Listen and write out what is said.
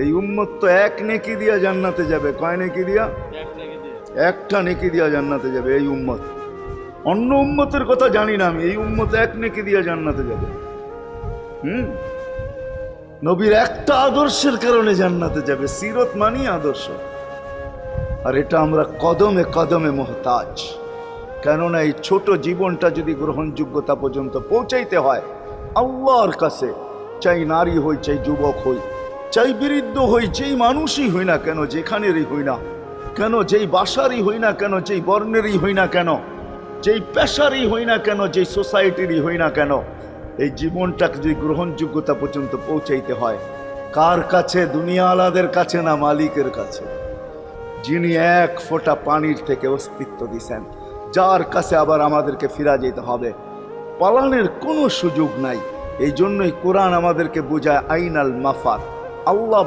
এই উম্মত তো এক নেকি দিয়া জান্নাতে যাবে। কয় নেকি দিয়া? একটা নেকি দিয়া জান্নাতে যাবে এই উম্মত। অন্য উম্মতের কথা জানি না আমি, এই উম্মত এক নেকি দিয়া জান্নাতে যাবে। নবীর একটা আদর্শের কারণে জান্নাতে যাবে। সিরত মানি আদর্শ, আর এটা আমরা কদমে কদমে মুহতাজ। কেননা এই ছোট জীবনটা যদি গ্রহণযোগ্যতা পর্যন্ত পৌঁছাইতে হয় আল্লাহর কাছে, চাই নারী হই, চাই যুবক হই, চাই বৃদ্ধ হই, যেই মানুষই হই না কেন, যেখানেরই হই না কেন, যেই বাসারই হই না কেন, যেই বর্ণেরই হই না কেন, যেই পেশারই হই না কেন, যেই সোসাইটিরই হই না কেন, এই জীবনটাকে যদি গ্রহণযোগ্যতা পর্যন্ত পৌঁছাইতে হয় কার কাছে? দুনিয়া আলাদের কাছে না, মালিকের কাছে, যিনি এক ফোঁটা পানির থেকে অস্তিত্ব দিছেন, যার কাছে আবার আমাদেরকে ফিরা যেতে হবে। পালানের কোনো সুযোগ নাই। এই জন্যই কোরআন আমাদেরকে বোঝায় আইনাল মাফার। আল্লাহ